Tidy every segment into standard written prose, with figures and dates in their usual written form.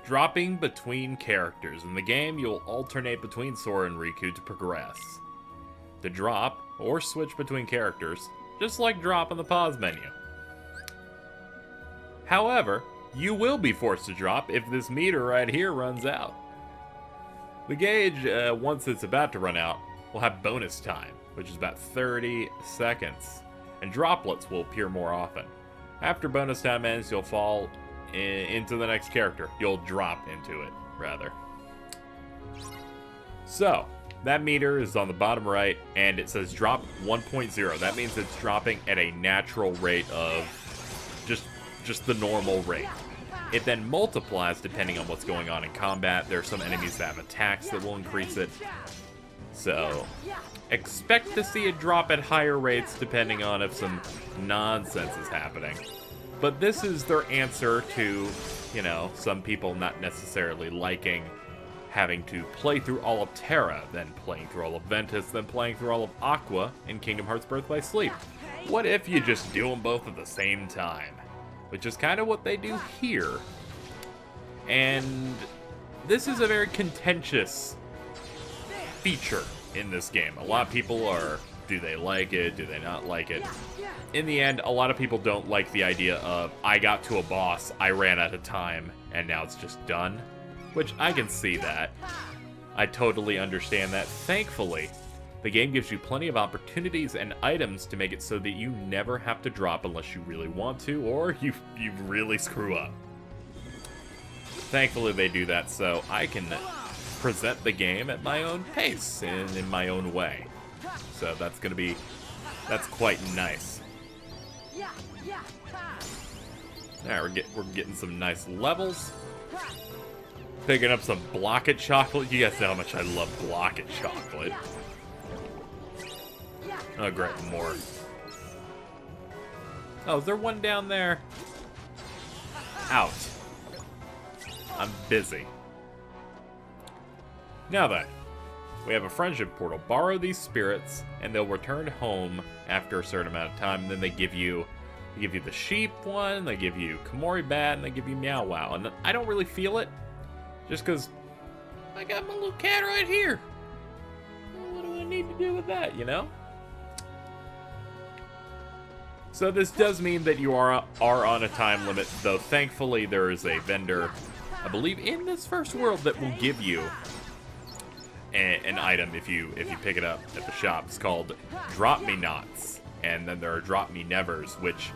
Dropping between characters. In the game, you'll alternate between Sora and Riku to progress. To drop, or switch between characters, just like drop in the pause menu. However, you will be forced to drop if this meter right here runs out. The gauge, once it's about to run out, will have bonus time, which is about 30 seconds, and droplets will appear more often. After bonus time ends, you'll fall into the next character. You'll drop into it, rather. So, that meter is on the bottom right, and it says drop 1.0. That means it's dropping at a natural rate of just the normal rate. It then multiplies depending on what's going on in combat. There are some enemies that have attacks that will increase it. So, expect to see it drop at higher rates depending on if some nonsense is happening. But this is their answer to, you know, some people not necessarily liking having to play through all of Terra, then playing through all of Ventus, then playing through all of Aqua in Kingdom Hearts Birth by Sleep. What if you just do them both at the same time? Which is kind of what they do here. And this is a very contentious feature in this game. A lot of people are, do they like it? Do they not like it? In the end, a lot of people don't like the idea of, I got to a boss, I ran out of time, and now it's just done. Which I can see that. I totally understand that. Thankfully, the game gives you plenty of opportunities and items to make it so that you never have to drop unless you really want to, or you really screw up. Thankfully, they do that so I can present the game at my own pace and in my own way. So that's quite nice. Alright, we're getting some nice levels. Picking up some Block-It chocolate. You guys know how much I love Block-It chocolate. Oh, great, more. Oh, is there one down there? Out. I'm busy. Now then, we have a friendship portal. Borrow these spirits, and they'll return home after a certain amount of time. And then they give you the sheep one, they give you Komori Bat, and they give you Meow Wow. And I don't really feel it, just because I got my little cat right here. What do I need to do with that, you know? So this does mean that you are on a time limit, though thankfully there is a vendor, I believe in this first world, that will give you an item if you pick it up at the shop. It's called Drop Me Nots, and then there are Drop Me Nevers, which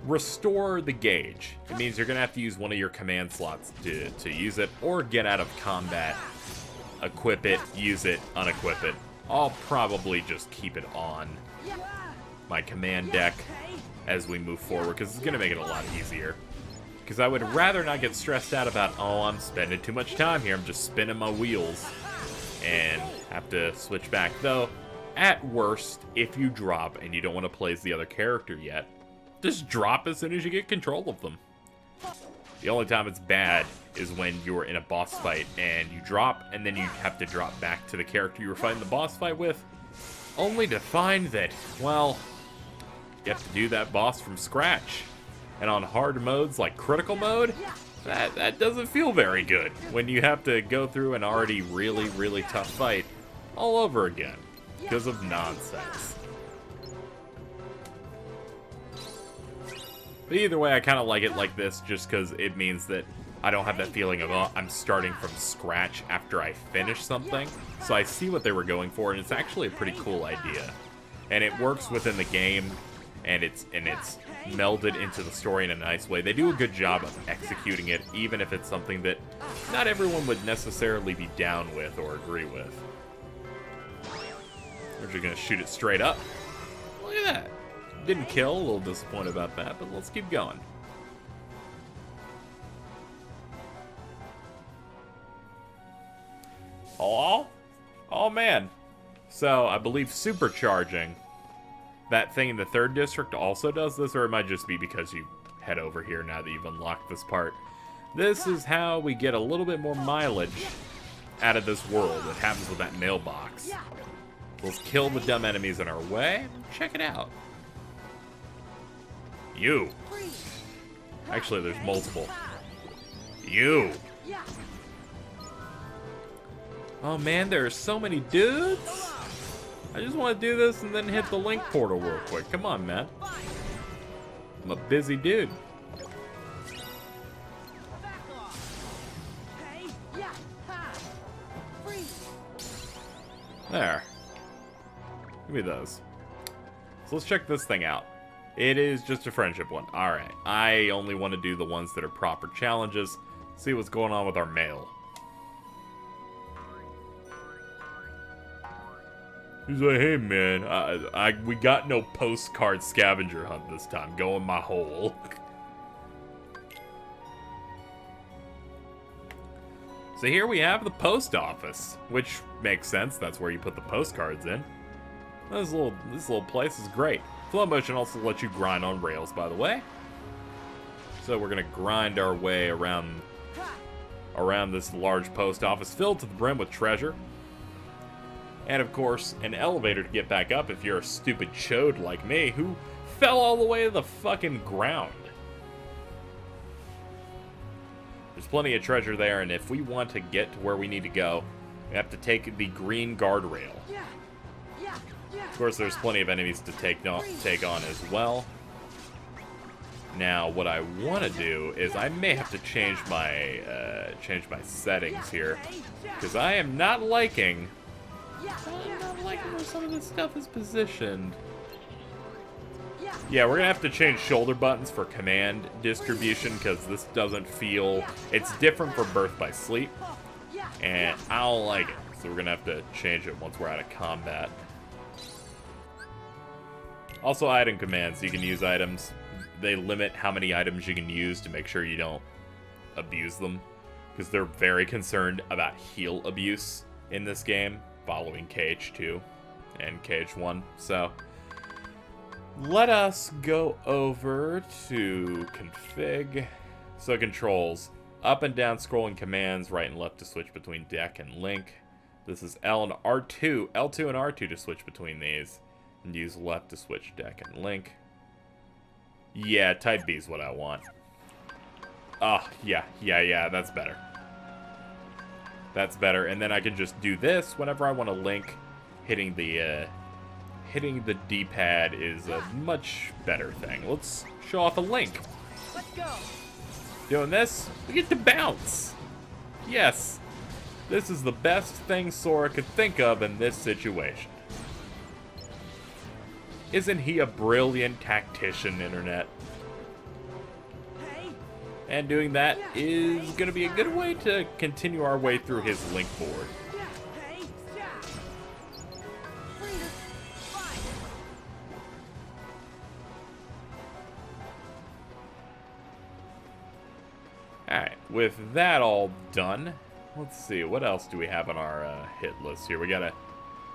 restore the gauge. It means you're gonna have to use one of your command slots to use it, or get out of combat, equip it, use it, unequip it. I'll probably just keep it on my command deck as we move forward, because it's gonna make it a lot easier. Because I would rather not get stressed out about, oh, I'm spending too much time here, I'm just spinning my wheels, and have to switch back. Though, at worst, if you drop and you don't want to play as the other character yet, just drop as soon as you get control of them. The only time it's bad is when you're in a boss fight and you drop, and then you have to drop back to the character you were fighting the boss fight with, only to find that, well, you have to do that boss from scratch. And on hard modes like critical mode, that doesn't feel very good when you have to go through an already really, really tough fight all over again because of nonsense. But either way, I kind of like it like this just because it means that I don't have that feeling of, oh, I'm starting from scratch after I finish something. So I see what they were going for, and it's actually a pretty cool idea. And it works within the game, and it's melded into the story in a nice way. They do a good job of executing it, even if it's something that not everyone would necessarily be down with or agree with. We're just gonna shoot it straight up. Look at that. Didn't kill, a little disappointed about that, but let's keep going. Oh man. So, I believe supercharging, that thing in the 3rd district also does this, or it might just be because you head over here now that you've unlocked this part. This is how we get a little bit more mileage out of this world. It happens with that mailbox. Let's kill the dumb enemies in our way. Check it out. You. Actually, there's multiple. You. Oh man, there are so many dudes. I just want to do this and then hit the link portal real quick. Come on, man. I'm a busy dude. There. Give me those. So let's check this thing out. It is just a friendship one. Alright. I only want to do the ones that are proper challenges. See what's going on with our mail. He's like, hey man, we got no postcard scavenger hunt this time. Go in my hole. So here we have the post office, which makes sense. That's where you put the postcards in. This little place is great. Flow motion also lets you grind on rails, by the way. So we're gonna grind our way around this large post office filled to the brim with treasure. And of course, an elevator to get back up if you're a stupid chode like me who fell all the way to the fucking ground. There's plenty of treasure there, and if we want to get to where we need to go, we have to take the green guardrail. Of course, there's plenty of enemies to take on as well. Now, what I want to do is I may have to change my settings here, because I am not liking where some of this stuff is positioned. Yeah, we're gonna have to change shoulder buttons for command distribution, because this doesn't feel... It's different for Birth by Sleep, and I don't like it. So we're gonna have to change it once we're out of combat. Also, item commands. You can use items. They limit how many items you can use to make sure you don't abuse them, because they're very concerned about heal abuse in this game, following KH2 and KH1. So let us go over to config. So controls, up and down scrolling commands, right and left to switch between deck and link. This is L and R2, L2 and R2 to switch between these, and use left to switch deck and link. Yeah, type B is what I want. Oh, yeah, that's better. That's better, and then I can just do this whenever I want to link. Hitting the D-pad is a much better thing. Let's show off a link. Let's go. Doing this, we get to bounce. Yes, this is the best thing Sora could think of in this situation. Isn't he a brilliant tactician, Internet? And doing that is going to be a good way to continue our way through his link board. Alright, with that all done, let's see, what else do we have on our hit list here? We gotta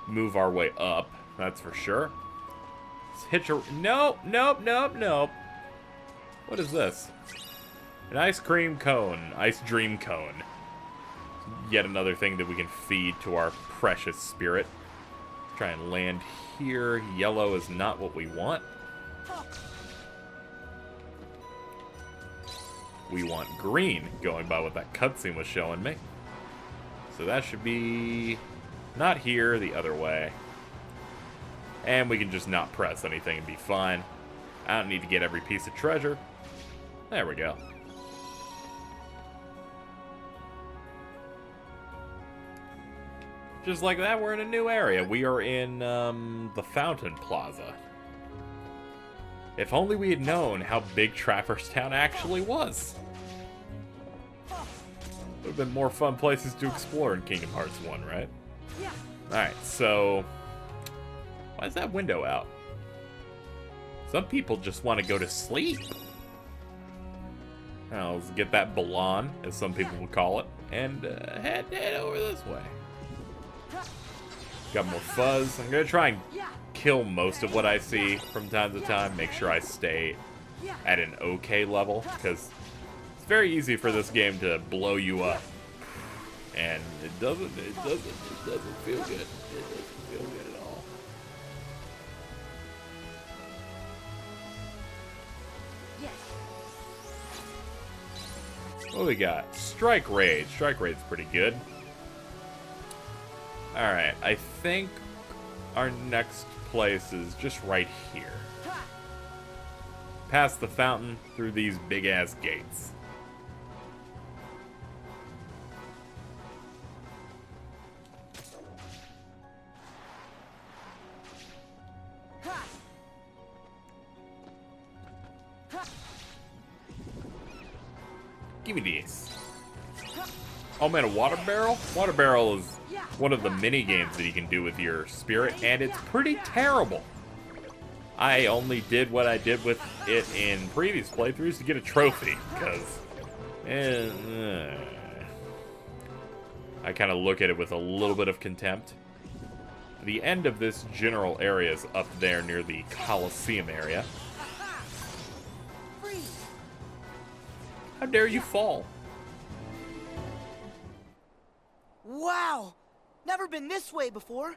move our way up, that's for sure. Let's hitch a... Nope. What is this? An ice cream cone. Ice dream cone. Yet another thing that we can feed to our precious spirit. Try and land here. Yellow is not what we want. We want green, going by what that cutscene was showing me. So that should be not here, the other way. And we can just not press anything and be fine. I don't need to get every piece of treasure. There we go. Just like that, we're in a new area. We are in the Fountain Plaza. If only we had known how big Traverse Town actually was. Would have been more fun places to explore in Kingdom Hearts 1, right? Yeah. Alright, so... Why is that window out? Some people just want to go to sleep. Now, let's get that Balan, as some people would call it, and head over this way. Got more fuzz. I'm going to try and kill most of what I see from time to time. Make sure I stay at an okay level, because it's very easy for this game to blow you up. And it doesn't feel good. It doesn't feel good at all. What do we got? Strike Raid. Strike Raid's pretty good. Alright, I think our next place is just right here. Past the fountain, through these big-ass gates. Give me this. Oh man, a water barrel? Water barrel is one of the mini games that you can do with your spirit, and it's pretty terrible. I only did what I did with it in previous playthroughs to get a trophy, because I kind of look at it with a little bit of contempt. The end of this general area is up there near the Coliseum area. How dare you fall? Wow! Never been this way before.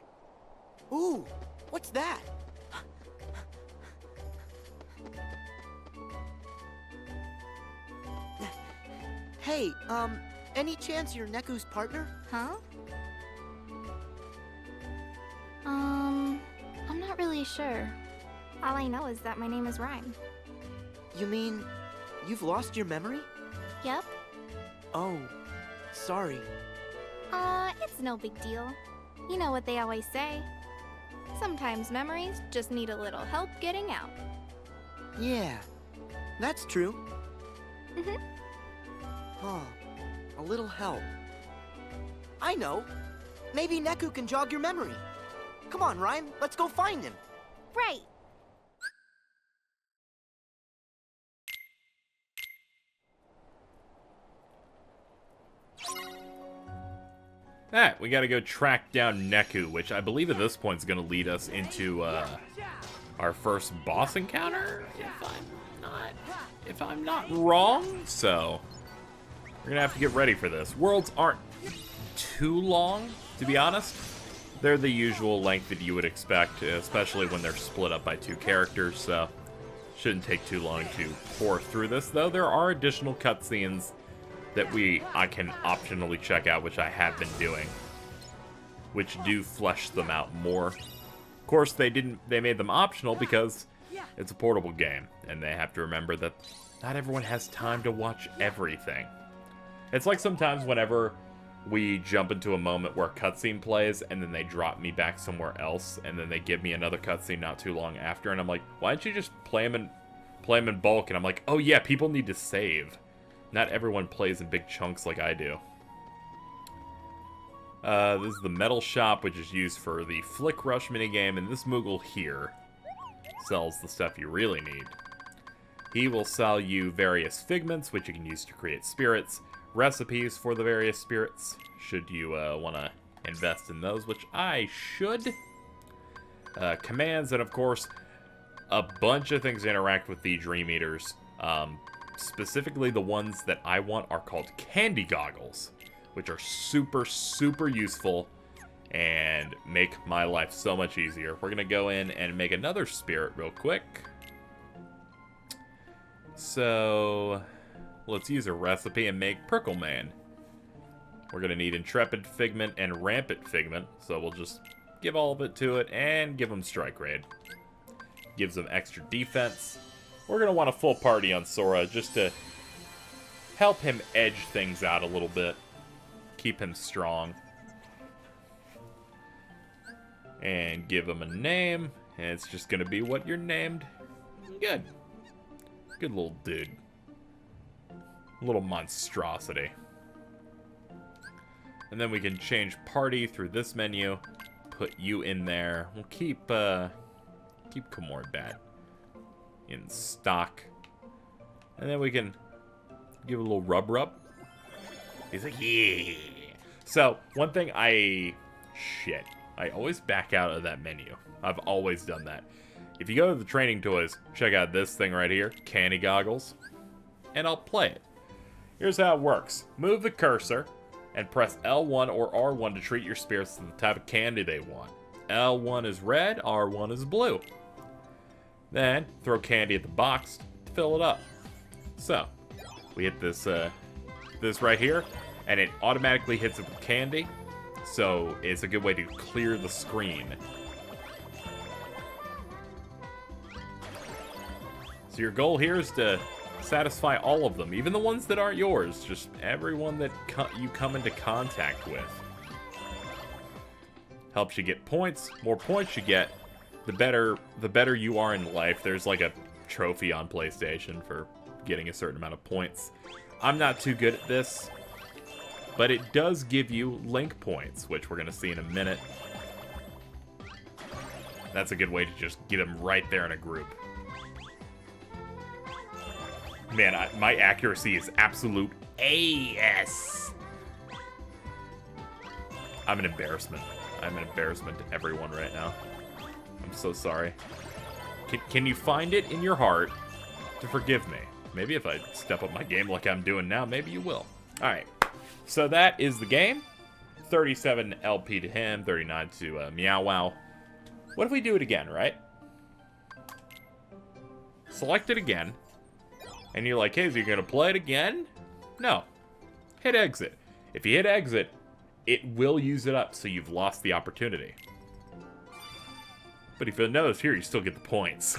Ooh, what's that? Hey, any chance you're Neku's partner? Huh? I'm not really sure. All I know is that my name is Rhyme. You mean you've lost your memory? Yep. Oh, sorry. It's no big deal. You know what they always say. Sometimes memories just need a little help getting out. Yeah, that's true. Mhm. Huh, a little help. I know. Maybe Neku can jog your memory. Come on, Rhyme, let's go find him. Right. Alright, we gotta go track down Neku, which I believe at this point is gonna lead us into our first boss encounter, if I'm not wrong. So we're gonna have to get ready for this. Worlds aren't too long, to be honest. They're the usual length that you would expect, especially when they're split up by two characters, so shouldn't take too long to pour through this, though there are additional cutscenes that I can optionally check out, which I have been doing, which do flesh them out more. Of course, they made them optional because it's a portable game, and they have to remember that not everyone has time to watch everything. It's like sometimes whenever we jump into a moment where a cutscene plays, and then they drop me back somewhere else, and then they give me another cutscene not too long after, and I'm like, why don't you just play them in bulk? And I'm like, oh yeah, people need to save. Not everyone plays in big chunks like I do. This is the metal shop, which is used for the Flick Rush minigame, and this Moogle here sells the stuff you really need. He will sell you various figments, which you can use to create spirits, recipes for the various spirits, should you want to invest in those, which I should. Commands, and of course, a bunch of things to interact with the Dream Eaters. Specifically, the ones that I want are called Candy Goggles, which are super, super useful and make my life so much easier. We're going to go in and make another spirit real quick. So let's use a recipe and make Prickle Man. We're going to need Intrepid Figment and Rampant Figment, so we'll just give all of it to it and give him Strike Raid. Gives him extra defense. We're going to want a full party on Sora just to help him edge things out a little bit. Keep him strong. And give him a name. And it's just going to be what you're named. Good. Good little dude. Little monstrosity. And then we can change party through this menu. Put you in there. We'll keep Kamor Bat in stock. And then we can give a little rub. He's like, yeah. So, one thing I always back out of that menu. I've always done that. If you go to the training toys, check out this thing right here, Candy Goggles, and I'll play it. Here's how it works. Move the cursor and press L1 or R1 to treat your spirits to the type of candy they want. L1 is red, R1 is blue. Then, throw candy at the box to fill it up. So, we hit this this right here, and it automatically hits it with candy. So it's a good way to clear the screen. So your goal here is to satisfy all of them, even the ones that aren't yours, just everyone that you come into contact with. Helps you get points. More points you get, the better you are in life. There's like a trophy on PlayStation for getting a certain amount of points. I'm not too good at this, but it does give you link points, which we're going to see in a minute. That's a good way to just get them right there in a group. Man, my accuracy is absolute AS. I'm an embarrassment. I'm an embarrassment to everyone right now. I'm so sorry. Can you find it in your heart to forgive me? Maybe if I step up my game like I'm doing now, maybe you will. Alright, so that is the game. 37 LP to him, 39 to Meow Wow. What if we do it again, right? Select it again. And you're like, hey, is you going to play it again? No. Hit exit. If you hit exit, it will use it up, so you've lost the opportunity. But if you'll notice here, you still get the points.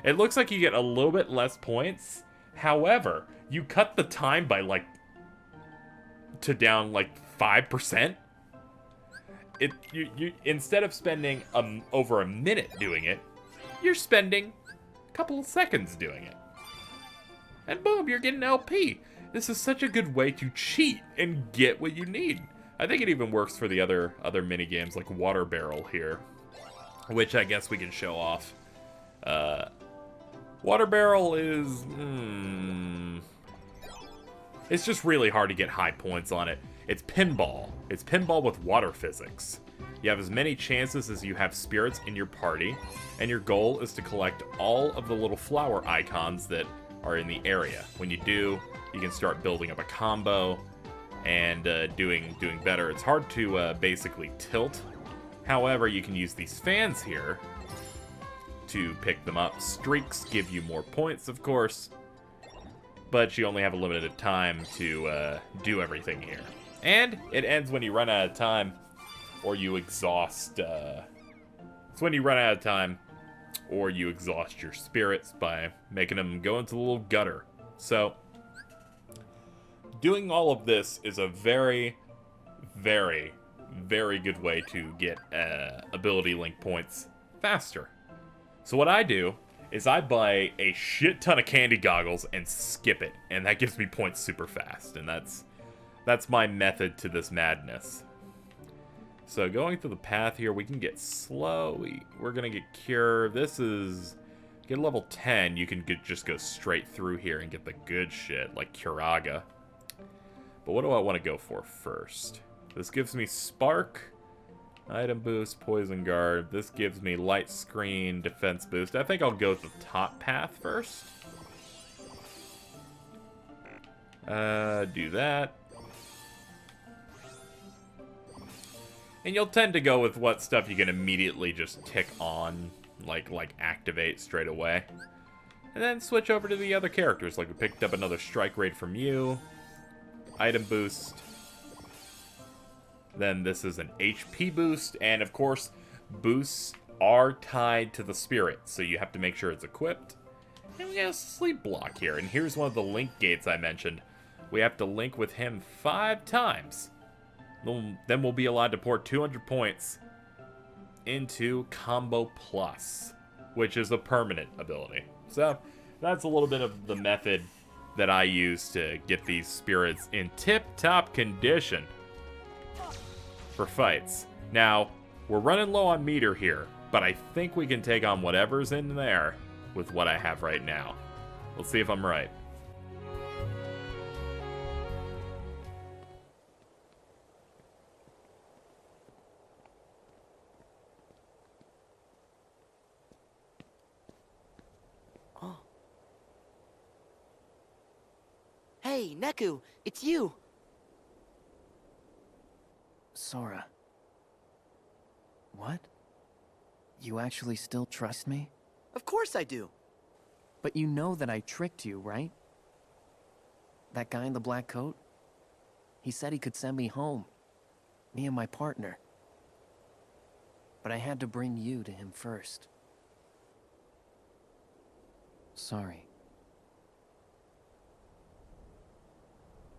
It looks like you get a little bit less points. However, you cut the time by down 5%. You instead of spending over a minute doing it, you're spending a couple of seconds doing it. And boom, you're getting LP. This is such a good way to cheat and get what you need. I think it even works for the other mini games like Water Barrel here, which I guess we can show off. Water Barrel is it's just really hard to get high points on it. It's pinball. It's pinball with water physics. You have as many chances as you have spirits in your party, and your goal is to collect all of the little flower icons that are in the area. When you do, you can start building up a combo and doing better. It's hard to basically tilt. However, you can use these fans here to pick them up. Streaks give you more points, of course, but you only have a limited time to do everything here. And it ends when you run out of time, or you exhaust. It's when you run out of time, or you exhaust your spirits by making them go into the little gutter. So, doing all of this is a very, very, very good way to get ability link points faster. So what I do is I buy a shit ton of candy goggles and skip it, and that gives me points super fast, and that's my method to this madness. So going through the path here, we can get slow. We're gonna get cure. This is get level 10. You can just go straight through here and get the good shit like Curaga. But what do I want to go for first? This gives me Spark, Item Boost, Poison Guard. This gives me Light Screen, Defense Boost. I think I'll go with the top path first. Do that. And you'll tend to go with what stuff you can immediately just tick on, like activate straight away. And then switch over to the other characters, like we picked up another Strike Raid from you. Item Boost. Then this is an HP boost, and of course, boosts are tied to the spirit, so you have to make sure it's equipped. And we got a sleep block here, and here's one of the link gates I mentioned. We have to link with him 5 times. Then we'll be allowed to pour 200 points into Combo Plus, which is a permanent ability. So that's a little bit of the method that I use to get these spirits in tip-top condition for fights. Now, we're running low on meter here, but I think we can take on whatever's in there with what I have right now. Let's see if I'm right. Hey, Neku, it's you. Sora. What? You actually still trust me? Of course I do. But you know that I tricked you, right? That guy in the black coat? He said he could send me home. Me and my partner. But I had to bring you to him first. Sorry.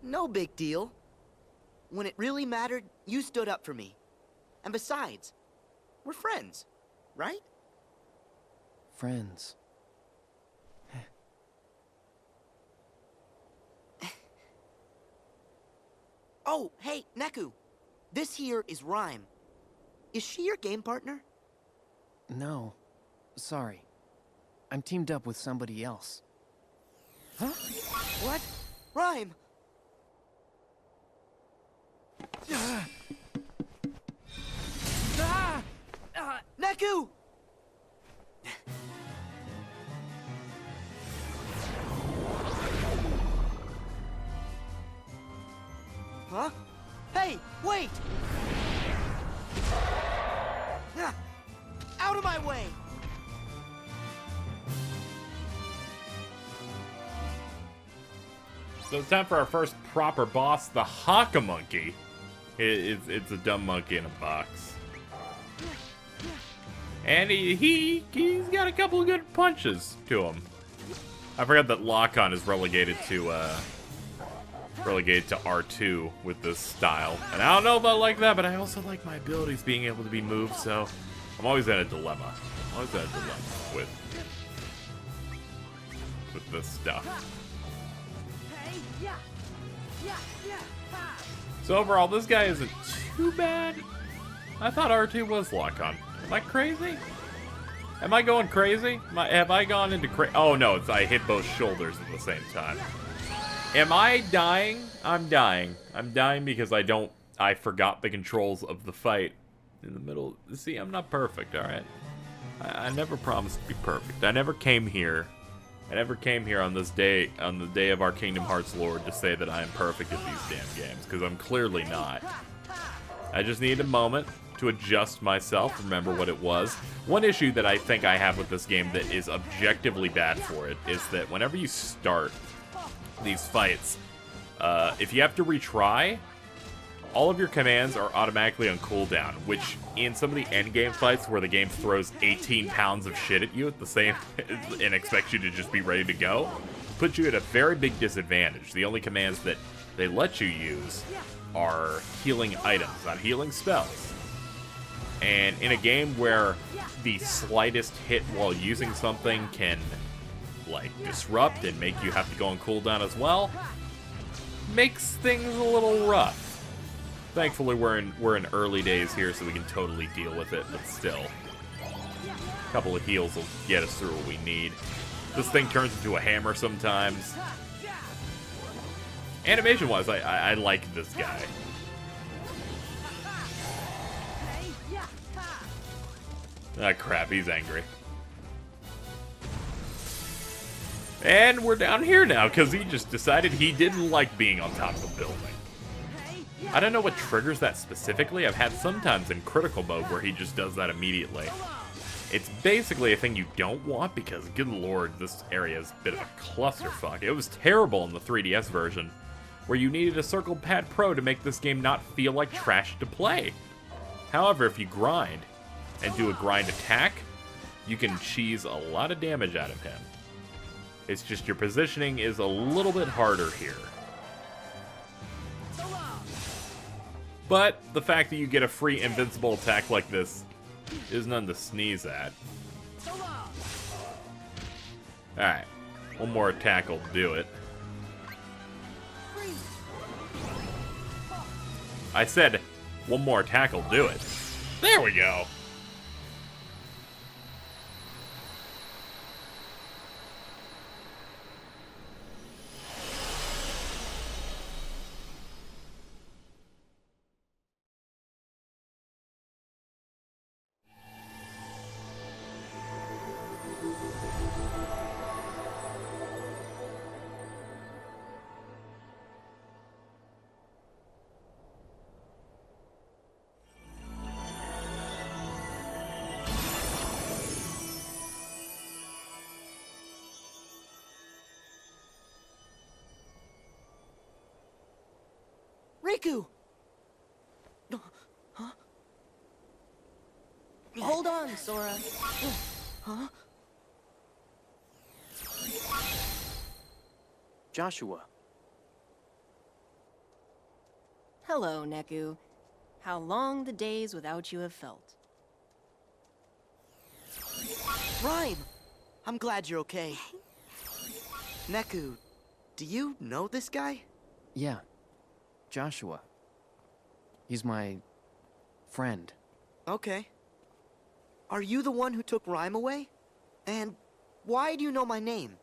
No big deal. When it really mattered, you stood up for me. And besides, we're friends, right? Friends. Oh, hey, Neku. This here is Rhyme. Is she your game partner? No. Sorry. I'm teamed up with somebody else. Huh? What? Rhyme! Neku! Huh? Hey, wait! Out of my way! So it's time for our first proper boss, the Haka Monkey. It's a dumb monkey in a box. And he's got a couple of good punches to him. I forgot that Lock-On is relegated to R2 with this style. And I don't know if I like that, but I also like my abilities being able to be moved, so I'm always in a dilemma. With this stuff. So overall, this guy isn't too bad. I thought R2 was Lock-On. Am I crazy? Am I going crazy? Have I gone into Oh no, I hit both shoulders at the same time. Am I dying? I'm dying. I'm dying because I forgot the controls of the fight in the middle. See, I'm not perfect, alright? I never promised to be perfect. I never came here on this day, on the day of our Kingdom Hearts Lord, to say that I am perfect at these damn games, because I'm clearly not. I just need a moment to adjust myself, remember what it was. One issue that I think I have with this game that is objectively bad for it is that whenever you start these fights, if you have to retry, all of your commands are automatically on cooldown, which in some of the endgame fights where the game throws 18 pounds of shit at you at the same and expects you to just be ready to go, puts you at a very big disadvantage. The only commands that they let you use are healing items, not healing spells. And in a game where the slightest hit while using something can, like, disrupt and make you have to go on cooldown as well, makes things a little rough. Thankfully, we're in early days here, so we can totally deal with it, but still. A couple of heals will get us through what we need. This thing turns into a hammer sometimes. Animation-wise, I like this guy. Ah, crap, he's angry. And we're down here now, because he just decided he didn't like being on top of a building. I don't know what triggers that specifically. I've had sometimes in critical mode where he just does that immediately. It's basically a thing you don't want because, good lord, this area is a bit of a clusterfuck. It was terrible in the 3DS version, where you needed a Circle Pad Pro to make this game not feel like trash to play. However, if you grind and do a grind attack, you can cheese a lot of damage out of him. It's just your positioning is a little bit harder here. But the fact that you get a free invincible attack like this is none to sneeze at. Alright, one more attack will do it. I said, one more attack will do it. There we go. Neku! Hold on, Sora. Joshua, Hello, Neku. How long the days without you have felt. Rhyme! I'm glad you're okay. Neku, do you know this guy? yeah, Joshua. He's my friend. Okay. Are you the one who took Rhyme away? And why do you know my name?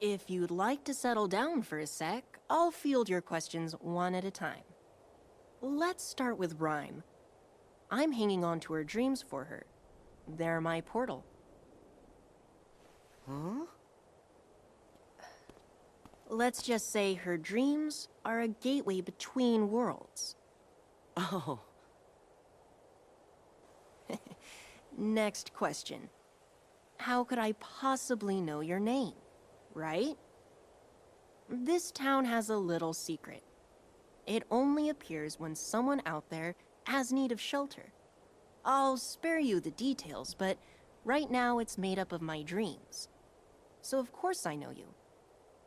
If you'd like to settle down for a sec, I'll field your questions one at a time. Let's start with Rhyme. I'm hanging on to her dreams for her. They're my portal. Huh? Let's just say her dreams are a gateway between worlds. Oh, Next question. How could I possibly know your name, right? This town has a little secret. It only appears when someone out there has need of shelter. I'll spare you the details, but right now it's made up of my dreams. So of course I know you.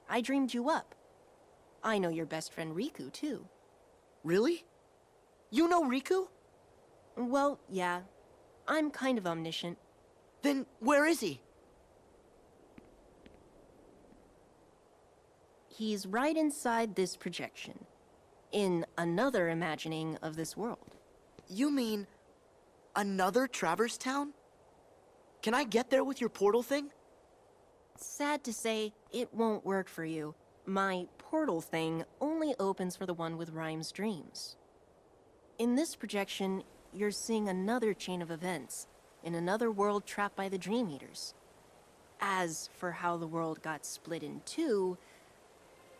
I dreamed you up. I know your best friend Riku, too. really? You know Riku? Well, yeah. I'm kind of omniscient. Then where is he? He's right inside this projection, in another imagining of this world. You mean another Traverse Town? Can I get there with your portal thing? Sad to say, it won't work for you. My portal thing only opens for the one with Rhyme's dreams. In this projection, you're seeing another chain of events, in another world trapped by the Dream Eaters. As for how the world got split in two,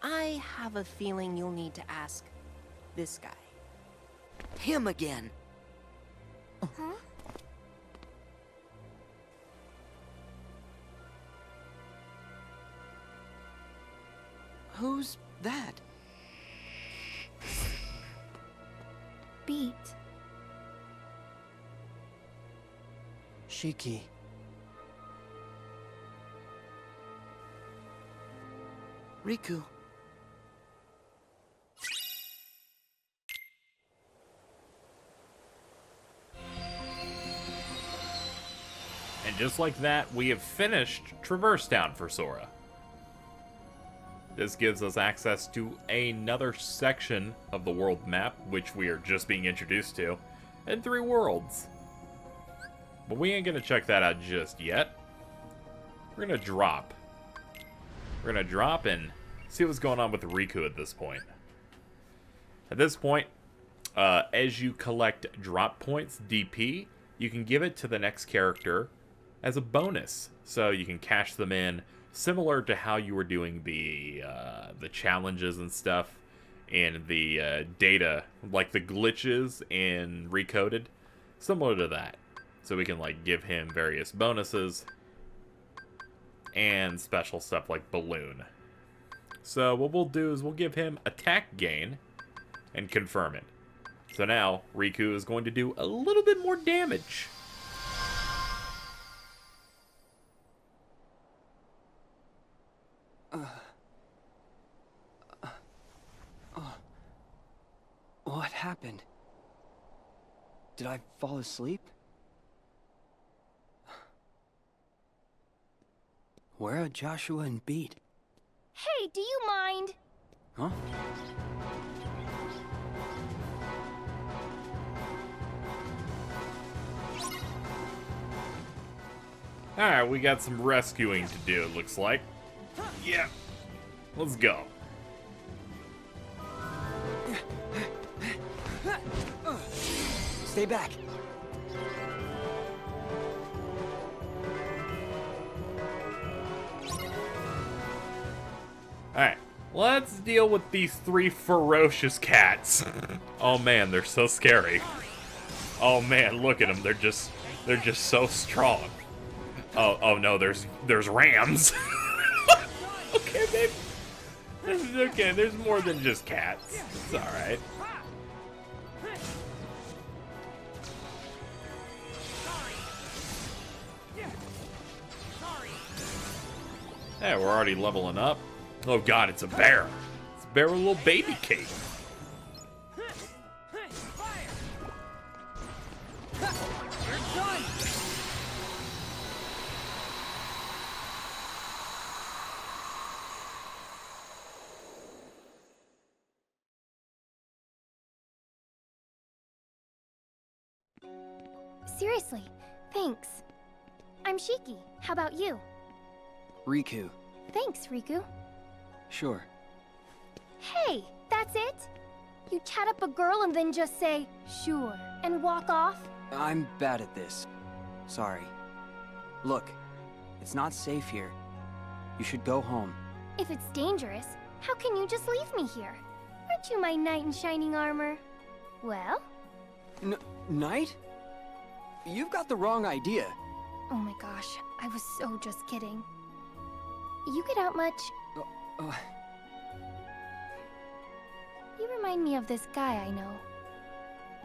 I have a feeling you'll need to ask this guy. Him again. Huh? Who's that? Beat. Shiki. Riku. And just like that, we have finished Traverse Town for Sora. This gives us access to another section of the world map, which we are just being introduced to, and 3 worlds. But we ain't gonna check that out just yet. We're gonna drop. We're gonna drop and see what's going on with Riku at this point. At this point, as you collect drop points, DP, you can give it to the next character as a bonus. So you can cash them in, similar to how you were doing the challenges and stuff in the data, like the glitches in Recoded, similar to that. So we can like give him various bonuses and special stuff like Balloon. So what we'll do is we'll give him attack gain and confirm it. So now Riku is going to do a little bit more damage. What happened? Did I fall asleep? Where are Joshua and Beat? Hey, do you mind? Huh? Alright, we got some rescuing to do, it looks like. Yeah. Let's go. Stay back. Alright, let's deal with these 3 ferocious cats. Oh man, they're so scary. Oh man, look at them. They're just so strong. Oh no, there's rams. Okay, babe. This is okay. There's more than just cats. It's alright. Hey, we're already leveling up. Oh god, it's a bear. It's a bear with a little baby cape. Seriously, thanks. I'm Shiki. How about you? Riku. Thanks, Riku. Sure. Hey, that's it? You chat up a girl and then just say, sure, and walk off? I'm bad at this. Sorry. Look, it's not safe here. You should go home. If it's dangerous, how can you just leave me here? Aren't you my knight in shining armor? Well? Knight? You've got the wrong idea. Oh my gosh, I was so just kidding. You get out much? You remind me of this guy I know.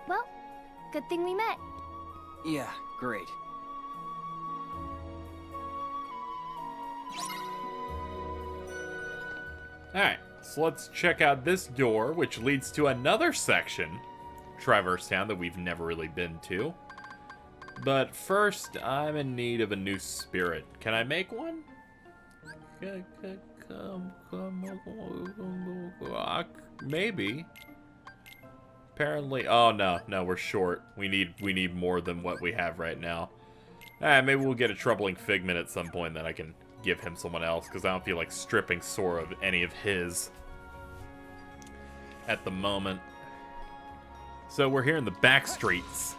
Well, good thing we met. Yeah, great. Alright, so let's check out this door, which leads to another section, Traverse Town, that we've never really been to. But first, I'm in need of a new spirit. Can I make one? Maybe. Apparently, oh no, we're short. We need more than what we have right now. Maybe we'll get a troubling figment at some point that I can give him someone else, because I don't feel like stripping Sora of any of his at the moment. So we're here in the back streets.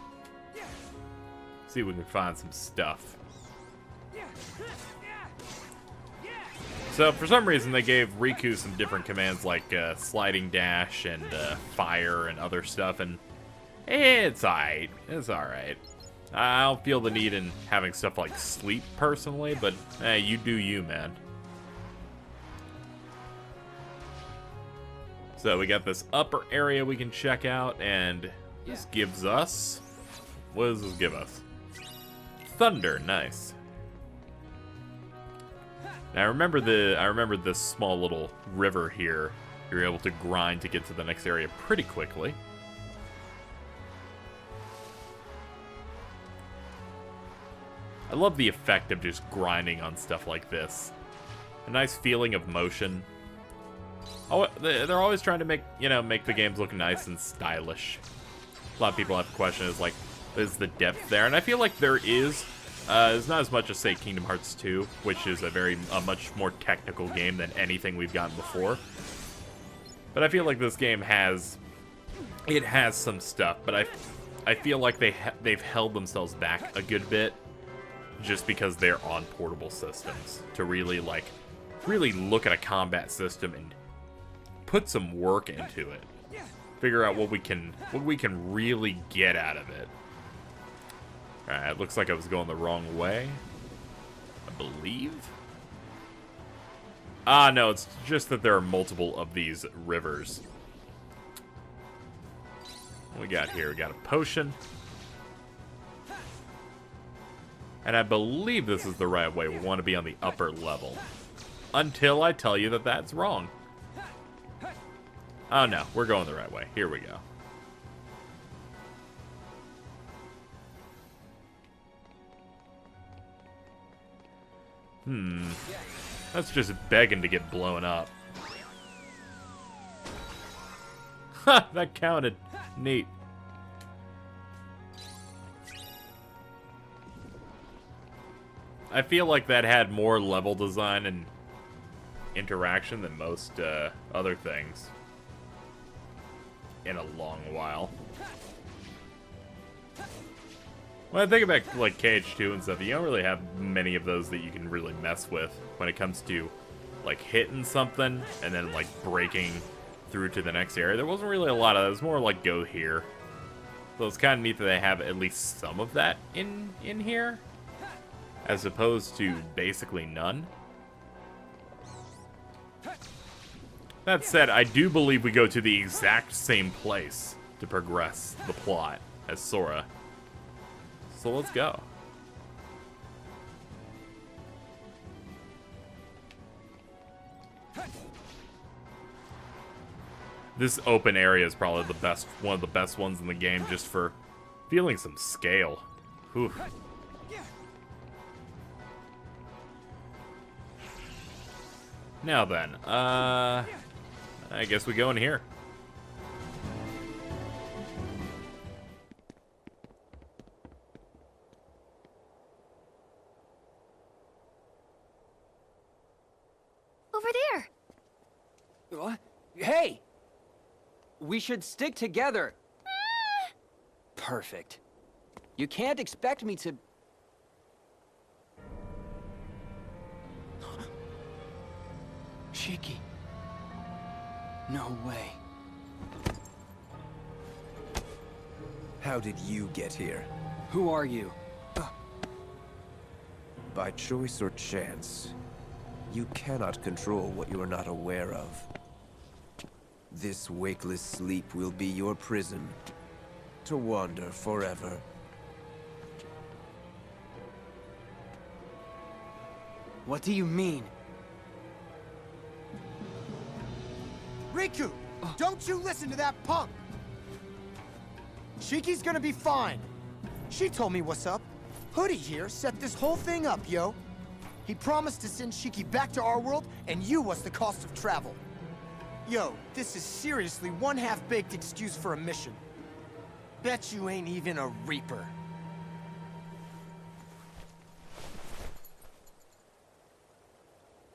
See if we can find some stuff. So for some reason they gave Riku some different commands like sliding dash and fire and other stuff, and it's alright. It's alright. I don't feel the need in having stuff like sleep personally, but hey, you do you, man. So we got this upper area we can check out, and this gives us... What does this give us? Thunder, nice. Now I remember this small little river here. You're able to grind to get to the next area pretty quickly. I love the effect of just grinding on stuff like this. A nice feeling of motion. Oh, they're always trying to make the games look nice and stylish. A lot of people have the question is like, is the depth there? And I feel like there is. It's not as much as, say, Kingdom Hearts 2, which is a much more technical game than anything we've gotten before. But I feel like this game has some stuff, but I feel like they've held themselves back a good bit just because they're on portable systems to really look at a combat system and put some work into it. Figure out what we can really get out of it. Alright, it looks like I was going the wrong way. I believe? Ah, no, it's just that there are multiple of these rivers. What we got here? We got a potion. And I believe this is the right way. We want to be on the upper level. Until I tell you that that's wrong. Oh no, we're going the right way. Here we go. That's just begging to get blown up. Ha! That counted. Neat. I feel like that had more level design and interaction than most other things in a long while. When I think about like KH2 and stuff, you don't really have many of those that you can really mess with when it comes to like hitting something and then like breaking through to the next area. There wasn't really a lot of that. It was more like go here. So it's kind of neat that they have at least some of that in here, as opposed to basically none. That said, I do believe we go to the exact same place to progress the plot as Sora. So let's go. This open area is probably the best, one of the best ones in the game, just for feeling some scale. Whew. Now then, I guess we go in here. Over there. What? Hey! We should stick together. Perfect. You can't expect me to... Shiki. No way. How did you get here? Who are you? By choice or chance? You cannot control what you are not aware of. This wakeless sleep will be your prison, to wander forever. What do you mean? Riku! Don't you listen to that punk! Shiki's gonna be fine. She told me what's up. Hoodie here set this whole thing up, yo. He promised to send Shiki back to our world, and you was the cost of travel. Yo, this is seriously one half-baked excuse for a mission. Bet you ain't even a Reaper.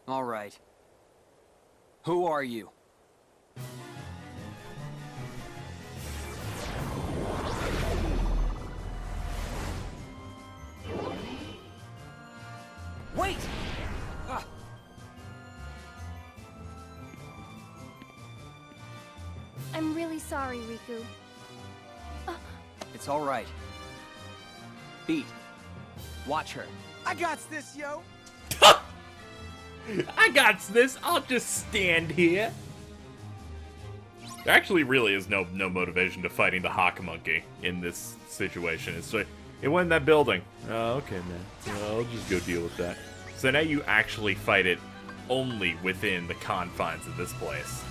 All right. Who are you? Wait! Ah. I'm really sorry, Riku. It's all right. Beat. Watch her. I got this, yo! I got this. I'll just stand here. There actually really is no motivation to fighting the Hawk Monkey in this situation. It's like, it went in that building. Oh, okay, man. Well, I'll just go deal with that. So now you actually fight it only within the confines of this place.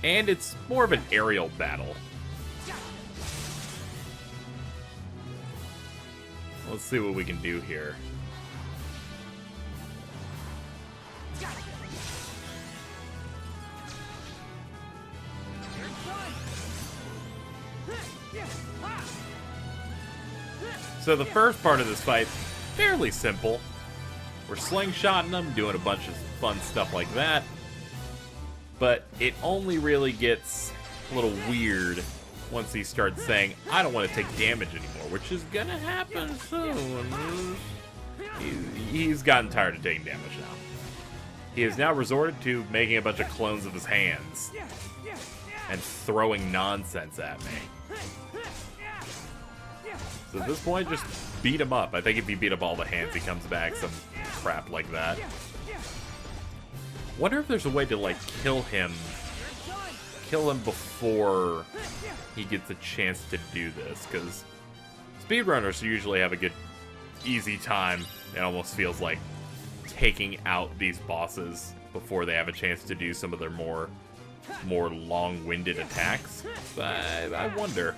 And it's more of an aerial battle. Let's see what we can do here. So the first part of this fight, fairly simple. We're slingshotting them, doing a bunch of fun stuff like that. But it only really gets a little weird once he starts saying, I don't want to take damage anymore, which is gonna happen soon. He's gotten tired of taking damage now. He has now resorted to making a bunch of clones of his hands and throwing nonsense at me. So at this point, just beat him up. I think if you beat up all the hands, he comes back, some crap like that. Wonder if there's a way to, like, kill him before he gets a chance to do this, because speedrunners usually have a good, easy time. It almost feels like taking out these bosses before they have a chance to do some of their more long-winded attacks. But I wonder.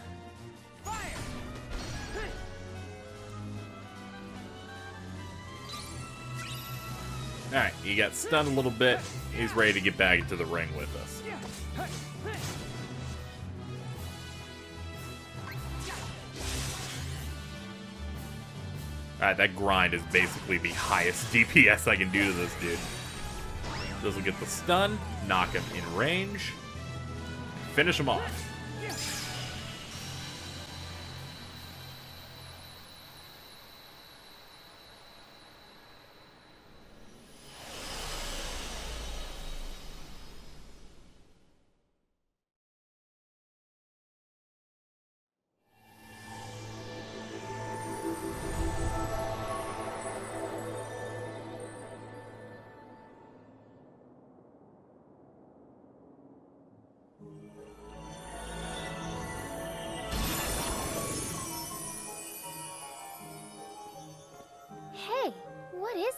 Alright, he got stunned a little bit. He's ready to get back into the ring with us. Alright, that grind is basically the highest DPS I can do to this dude. This will get the stun, knock him in range, finish him off.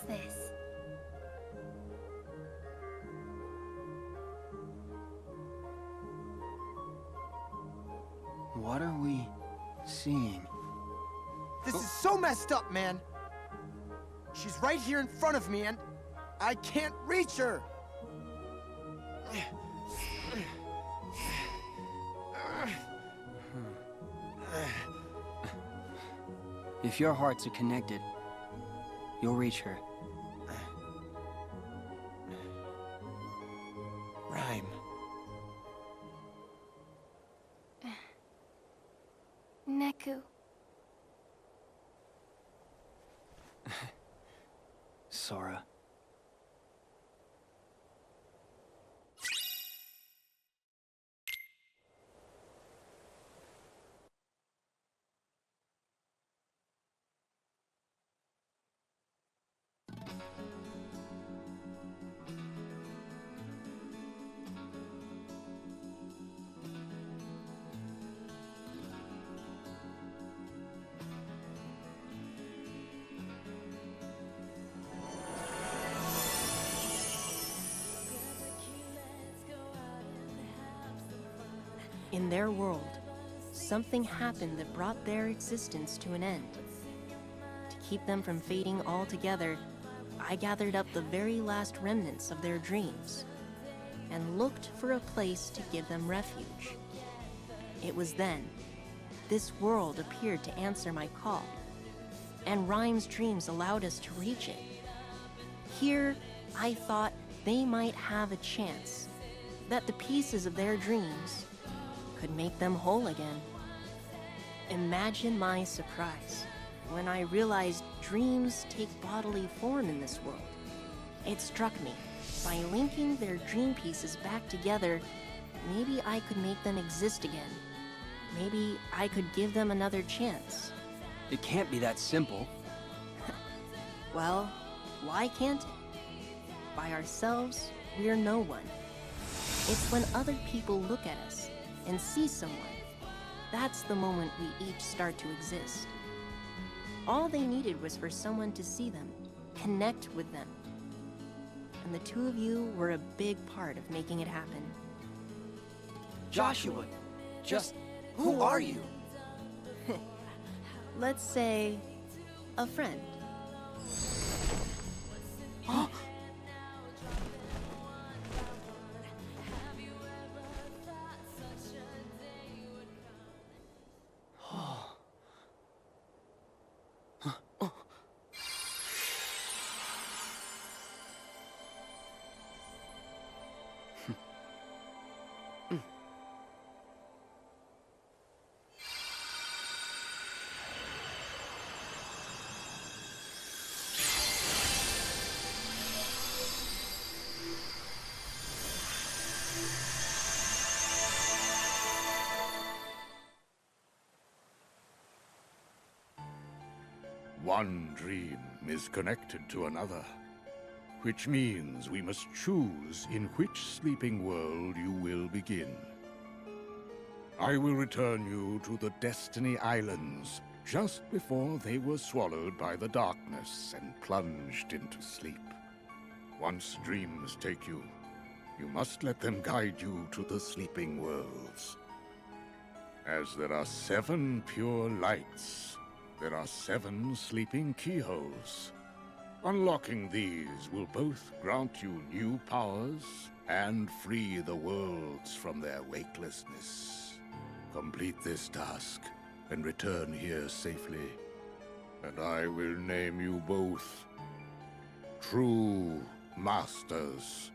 is this? What are we seeing? This is so messed up, man. She's right here in front of me, and I can't reach her. If your hearts are connected, you'll reach her. Rhyme. Neku. Sora. In their world, something happened that brought their existence to an end. To keep them from fading altogether, I gathered up the very last remnants of their dreams and looked for a place to give them refuge. It was then this world appeared to answer my call, and Rhyme's dreams allowed us to reach it. Here, I thought they might have a chance, that the pieces of their dreams could make them whole again. Imagine my surprise when I realized dreams take bodily form in this world. It struck me, by linking their dream pieces back together, maybe I could make them exist again. Maybe I could give them another chance. It can't be that simple. Well, why can't it? By ourselves, we're no one. It's when other people look at us and see someone, that's the moment we each start to exist. All they needed was for someone to see them, connect with them. And the two of you were a big part of making it happen. Joshua, just who are you? Let's say, a friend. One dream is connected to another, which means we must choose in which sleeping world you will begin. I will return you to the Destiny Islands just before they were swallowed by the darkness and plunged into sleep. Once dreams take you, you must let them guide you to the sleeping worlds. As there are 7 pure lights, there are 7 sleeping keyholes. Unlocking these will both grant you new powers and free the worlds from their wakelessness. Complete this task and return here safely, and I will name you both True Masters